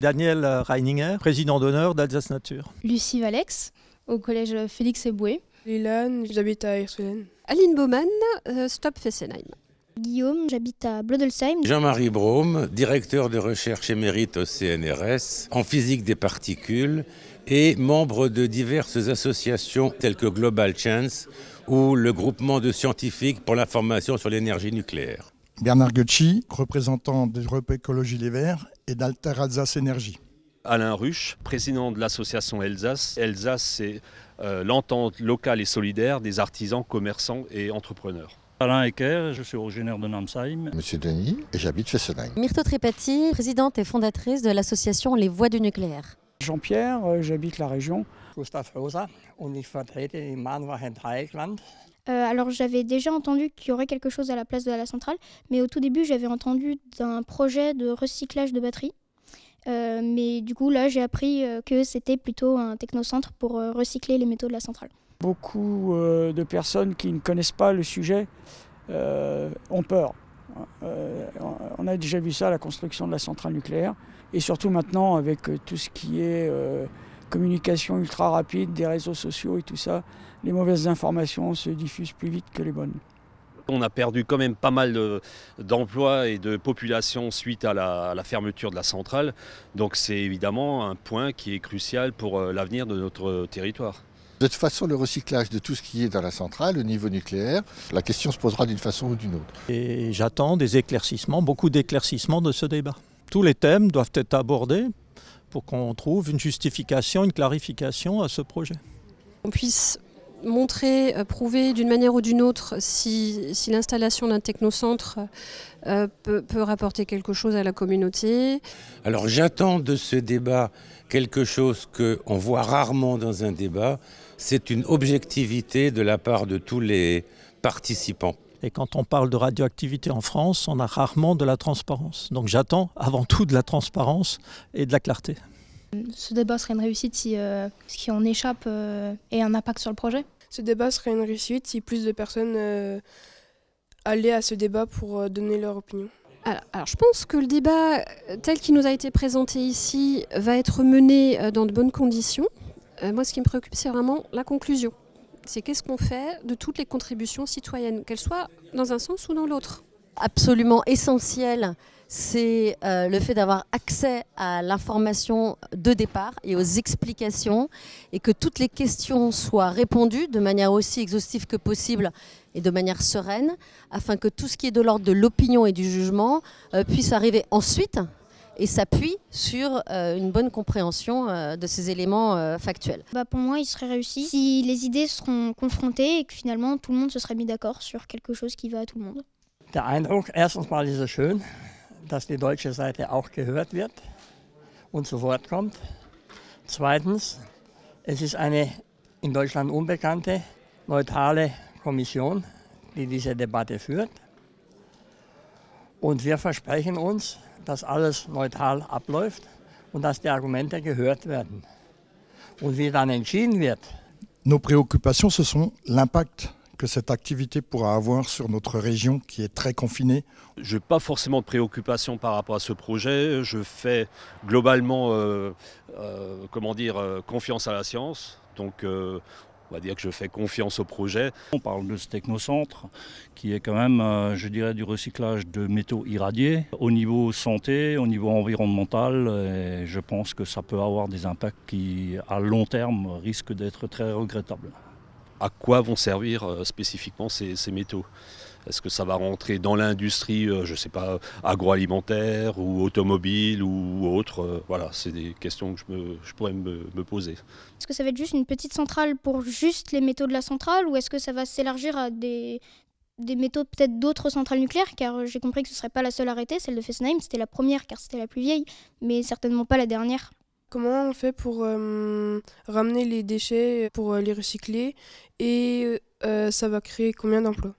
Daniel Reininger, président d'honneur d'Alsace Nature. Lucie Valex, au collège Félix Eboué. Lilan, j'habite à Hirschfeld. Aline Baumann, Stop Fessenheim. Guillaume, j'habite à Blodelsheim. Jean-Marie Braume, directeur de recherche émérite au CNRS en physique des particules et membre de diverses associations telles que Global Chance ou le groupement de scientifiques pour l'information sur l'énergie nucléaire. Bernard Gucci, représentant d'Europe Écologie Les Verts et d'Alter Alsace Énergie. Alain Ruche, président de l'association Elsace. Elsace, c'est l'entente locale et solidaire des artisans, commerçants et entrepreneurs. Alain Ecker, je suis originaire de Namsheim. Monsieur Denis, et j'habite Fessenheim. Myrto Tripati, présidente et fondatrice de l'association Les Voix du Nucléaire. Jean-Pierre, j'habite la région. Gustav Rosa, und ich vertrete im Mahnwachen-Dreieckland. Alors j'avais déjà entendu qu'il y aurait quelque chose à la place de la centrale, mais au tout début j'avais entendu d'un projet de recyclage de batteries. Mais du coup là j'ai appris que c'était plutôt un technocentre pour recycler les métaux de la centrale. Beaucoup de personnes qui ne connaissent pas le sujet ont peur. On a déjà vu ça à la construction de la centrale nucléaire et surtout maintenant avec tout ce qui est communication ultra rapide, des réseaux sociaux et tout ça, les mauvaises informations se diffusent plus vite que les bonnes. On a perdu quand même pas mal d'emplois et de population suite à la fermeture de la centrale. Donc c'est évidemment un point qui est crucial pour l'avenir de notre territoire. De toute façon, le recyclage de tout ce qui est dans la centrale, au niveau nucléaire, la question se posera d'une façon ou d'une autre. Et j'attends des éclaircissements, beaucoup d'éclaircissements de ce débat. Tous les thèmes doivent être abordés pour qu'on trouve une justification, une clarification à ce projet. On puisse montrer, prouver d'une manière ou d'une autre si l'installation d'un technocentre peut rapporter quelque chose à la communauté. Alors j'attends de ce débat quelque chose qu'on voit rarement dans un débat, c'est une objectivité de la part de tous les participants. Et quand on parle de radioactivité en France, on a rarement de la transparence. Donc j'attends avant tout de la transparence et de la clarté. Ce débat serait une réussite si ce qui en échappe ait un impact sur le projet. Ce débat serait une réussite si plus de personnes allaient à ce débat pour donner leur opinion. Alors je pense que le débat tel qu'il nous a été présenté ici va être mené dans de bonnes conditions. Moi ce qui me préoccupe c'est vraiment la conclusion. C'est qu'est-ce qu'on fait de toutes les contributions citoyennes, qu'elles soient dans un sens ou dans l'autre. Absolument essentiel, c'est le fait d'avoir accès à l'information de départ et aux explications et que toutes les questions soient répondues de manière aussi exhaustive que possible et de manière sereine afin que tout ce qui est de l'ordre de l'opinion et du jugement puisse arriver ensuite et s'appuie sur une bonne compréhension de ces éléments factuels. Pour moi, il serait réussi si les idées seront confrontées et que finalement tout le monde se serait mis d'accord sur quelque chose qui va à tout le monde. Der Eindruck, erstens mal ist es schön, dass die deutsche Seite auch gehört wird und zu Wort kommt. Zweitens, es ist eine in Deutschland unbekannte, neutrale Kommission, die diese Debatte führt. Und wir versprechen uns, dass alles neutral abläuft und dass die Argumente gehört werden. Und wie dann entschieden wird. Nos préoccupations, ce sont l'impact que cette activité pourra avoir sur notre région qui est très confinée. Je n'ai pas forcément de préoccupation par rapport à ce projet. Je fais globalement confiance à la science. Donc on va dire que je fais confiance au projet. On parle de ce technocentre qui est quand même, je dirais, du recyclage de métaux irradiés au niveau santé, au niveau environnemental. Et je pense que ça peut avoir des impacts qui, à long terme, risquent d'être très regrettables. À quoi vont servir spécifiquement ces métaux? Est-ce que ça va rentrer dans l'industrie, je ne sais pas, agroalimentaire ou automobile ou autre? Voilà, c'est des questions que je pourrais me poser. Est-ce que ça va être juste une petite centrale pour juste les métaux de la centrale ou est-ce que ça va s'élargir à des métaux peut-être d'autres centrales nucléaires? Car j'ai compris que ce ne serait pas la seule arrêtée, celle de Fessenheim, c'était la première car c'était la plus vieille, mais certainement pas la dernière. Comment on fait pour ramener les déchets, pour les recycler et ça va créer combien d'emplois?